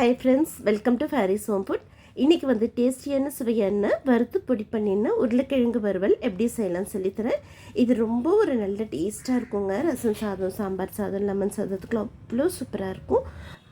Hi friends, welcome to Faris home food. இன்றைக்கி வந்து டேஸ்டியான சுவையான வறுத்து பொடி பண்ணின உருளைக்கிழங்கு வறுவல் எப்படி செய்யலாம்னு சொல்லித்தரேன். இது ரொம்ப ஒரு நல்ல டேஸ்ட்டாக இருக்குங்க. ரசம் சாதம், சாம்பார் சாதம், லெமன் சாதத்துக்குலாம் அவ்வளோ சூப்பராக இருக்கும்.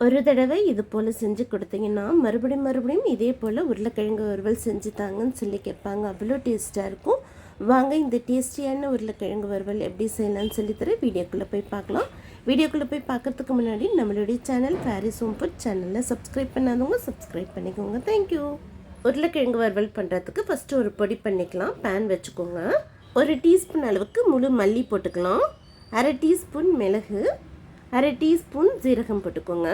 ஒரு தடவை இது போல் செஞ்சு கொடுத்தீங்கன்னா மறுபடியும் இதே போல் உருளைக்கிழங்கு வறுவல் செஞ்சு தாங்கன்னு சொல்லி கேட்பாங்க. அவ்வளோ டேஸ்ட்டாக இருக்கும். வாங்க இந்த டேஸ்டியான உருளைக்கிழங்கு வறுவல் எப்படி செய்யலாம்னு சொல்லித்தரேன். வீடியோக்குள்ளே போய் பார்க்கலாம். வீடியோக்குள்ளே போய் பார்க்குறதுக்கு முன்னாடி நம்மளுடைய சேனல் ஃபேரிஸ் ஹோம் ஃபுட் சேனலில் சப்ஸ்கிரைப் பண்ணாதவங்க சப்ஸ்கிரைப் பண்ணிக்கோங்க. தேங்க்யூ. உருளைக்கிழங்கு வறுவல் பண்ணுறதுக்கு ஃபஸ்ட்டு ஒரு பொடி பண்ணிக்கலாம். பேன் வச்சுக்கோங்க. 1 டீஸ்பூன் அளவுக்கு முழு மல்லி போட்டுக்கலாம். 1/2 டீஸ்பூன் மிளகு, 1/2 டீஸ்பூன் ஜீரகம் போட்டுக்கோங்க.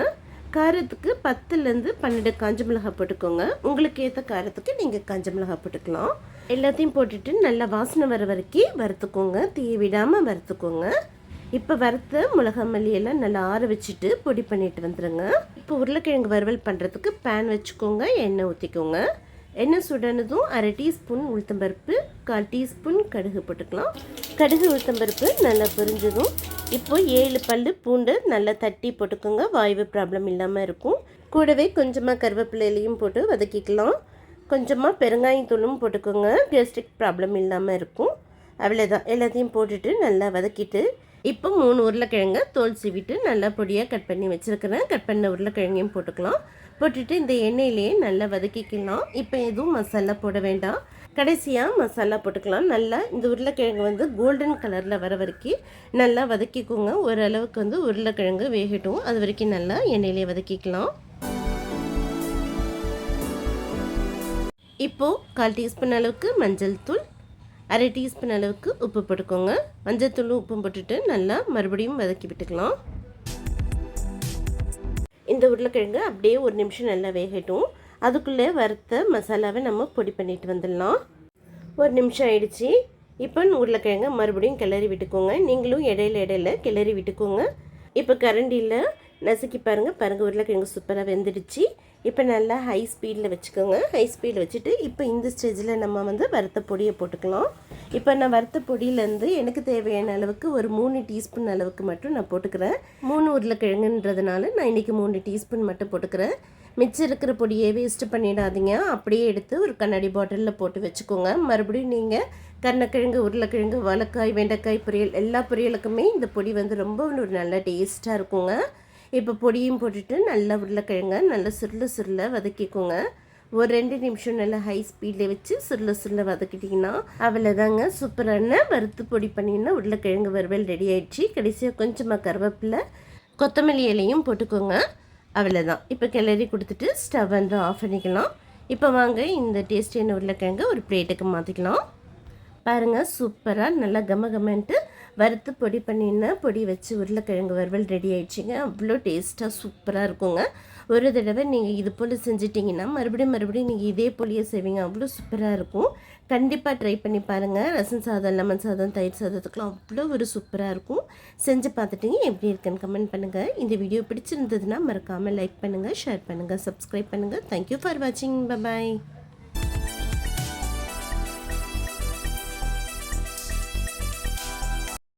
காரத்துக்கு 10லேருந்து 12 காஞ்ச மிளகாய் போட்டுக்கோங்க. உங்களுக்கு ஏற்ற காரத்துக்கு நீங்கள் காஞ்ச மிளகாய் போட்டுக்கலாம். எல்லாத்தையும் போட்டுட்டு நல்லா வாசனை வர வரைக்கும் வறுத்துக்கோங்க. தீ விடாமல் வறுத்துக்கோங்க. இப்போ வறுத்த மிளகா மல்லியெல்லாம் நல்லா ஆற வச்சுட்டு பொடி பண்ணிட்டு வந்துடுங்க. இப்போ உருளைக்கிழங்கு வறுவல் பண்ணுறதுக்கு பேன் வச்சுக்கோங்க. எண்ணெய் ஊற்றிக்கோங்க. எண்ணெய் சுடானதும் 1/2 டீஸ்பூன் உளுத்தம்பருப்பு, 1/4 டீஸ்பூன் கடுகு போட்டுக்கலாம். கடுகு உளுத்தம்பருப்பு நல்லா பொரிஞ்சதும் இப்போ 7 பல்லு பூண்டு நல்லா தட்டி போட்டுக்கோங்க. வாய்வு ப்ராப்ளம் இல்லாமல் இருக்கும். கூடவே கொஞ்சமாக கருவேப்பிலையிலையும் போட்டு வதக்கிக்கலாம். கொஞ்சமாக பெருங்காயத்தூளும் போட்டுக்கோங்க. கேஸ்ட்ரிக் ப்ராப்ளம் இல்லாமல் இருக்கும். அவ்வளோதான். எல்லாத்தையும் போட்டுட்டு நல்லா வதக்கிட்டு இப்போ 3 உருளைக்கிழங்க தோல் சீவிட்டு நல்லா பொடியாக கட் பண்ணி வச்சுருக்கிறேன். கட் பண்ண உருளைக்கிழங்கையும் போட்டுக்கலாம். போட்டுட்டு இந்த எண்ணெயிலேயே நல்லா வதக்கிக்கலாம். இப்போ எதுவும் மசாலா போட வேண்டாம். கடைசியாக மசாலா போட்டுக்கலாம். நல்லா இந்த உருளைக்கிழங்கு வந்து கோல்டன் கலரில் வர வரைக்கும் நல்லா வதக்கிக்கோங்க. ஓரளவுக்கு வந்து உருளைக்கிழங்கு வேகட்டும். அது வரைக்கும் நல்லா எண்ணெயிலே வதக்கிக்கலாம். இப்போது 1/4 டீஸ்பூன் அளவுக்கு மஞ்சள் தூள், 1/2 டீஸ்பூன் அளவுக்கு உப்பு போட்டுக்கோங்க. மஞ்சள் உப்பும் போட்டுட்டு நல்லா மறுபடியும் வதக்கி விட்டுக்கலாம். இந்த உருளைக்கிழங்கு அப்படியே 1 நிமிஷம் நல்லா வேகட்டும். அதுக்குள்ளே வறுத்த மசாலாவை நம்ம பொடி பண்ணிட்டு வந்துடலாம். 1 நிமிஷம் ஆயிடுச்சு. இப்போ உருளைக்கிழங்கு மறுபடியும் கிளறி விட்டுக்கோங்க. நீங்களும் இடையில கிளறி விட்டுக்கோங்க. இப்போ கரண்டியில் நசுக்கி பாருங்கள் உருளைக்கிழங்கு சூப்பராக வெந்துடுச்சு. இப்போ நல்லா ஹை ஸ்பீடில் வச்சுக்கோங்க. ஹை ஸ்பீடில் வச்சுட்டு இப்போ இந்த ஸ்டேஜில் நம்ம வந்து வறுத்த பொடியை போட்டுக்கலாம். இப்போ நான் வறுத்த பொடியிலேருந்து எனக்கு தேவையான அளவுக்கு ஒரு 3 டீஸ்பூன் அளவுக்கு மட்டும் நான் போட்டுக்கிறேன். 3 உருளைக்கிழங்குன்றதுனால நான் இன்றைக்கி 3 டீஸ்பூன் மட்டும் போட்டுக்கிறேன். மிச்சம் இருக்கிற பொடியை வேஸ்ட்டு பண்ணிடாதீங்க. அப்படியே எடுத்து ஒரு கண்ணாடி பாட்டிலில் போட்டு வச்சுக்கோங்க. மறுபடியும் நீங்கள் கருணக்கிழங்கு, உருளைக்கிழங்கு, வாழைக்காய், வெண்டைக்காய் பொரியல் எல்லா பொரியலுக்குமே இந்த பொடி வந்து ரொம்ப ஒரு நல்ல டேஸ்ட்டாக இருக்குங்க. இப்போ பொடியும் போட்டுட்டு நல்லா உருளைக்கிழங்க நல்லா சுருள வதக்கிக்கோங்க. ஒரு 2 நிமிஷம் நல்லா ஹை ஸ்பீடில் வச்சு சுருள வதக்கிட்டிங்கன்னா அவ்வளோதாங்க. சூப்பரான வறுத்து பொடி பண்ணிங்கன்னா உருளைக்கிழங்கு வறுவல் ரெடி ஆயிடுச்சு. கடைசியாக கொஞ்சமாக கருவேப்பிலை, கொத்தமல்லி இலையும் போட்டுக்கோங்க. அவ்வளோதான். இப்போ கிளறி கொடுத்துட்டு ஸ்டவ் வந்து ஆஃப் பண்ணிக்கலாம். இப்போ வாங்க இந்த டேஸ்டியான உருளைக்கிழங்கு ஒரு பிளேட்டுக்கு மாற்றிக்கலாம். பாருங்கள், சூப்பராக நல்லா கமன்ட்டு வறுத்து பொடி பண்ணினா பொடி வச்சு உருளைக்கிழங்கு வறுவல் ரெடி ஆயிடுச்சுங்க. அவ்வளோ டேஸ்ட்டாக சூப்பராக இருக்குங்க. ஒரு தடவை நீங்கள் இது போல் செஞ்சிட்டிங்கன்னா மறுபடியும் நீங்கள் இதே போலியே செய்வீங்க. அவ்வளோ சூப்பராக இருக்கும். கண்டிப்பாக ட்ரை பண்ணி பாருங்கள். ரசம் சாதம், லெமன் சாதம், தயிர் சாதத்துக்குலாம் அவ்வளோ ஒரு சூப்பராக இருக்கும். செஞ்சு பார்த்துட்டிங்க எப்படி இருக்குன்னு கமெண்ட் பண்ணுங்கள். இந்த வீடியோ பிடிச்சிருந்ததுன்னா மறக்காமல் லைக் பண்ணுங்கள், ஷேர் பண்ணுங்கள், சப்ஸ்கிரைப் பண்ணுங்கள். தேங்க்யூ ஃபார் வாட்சிங். பை.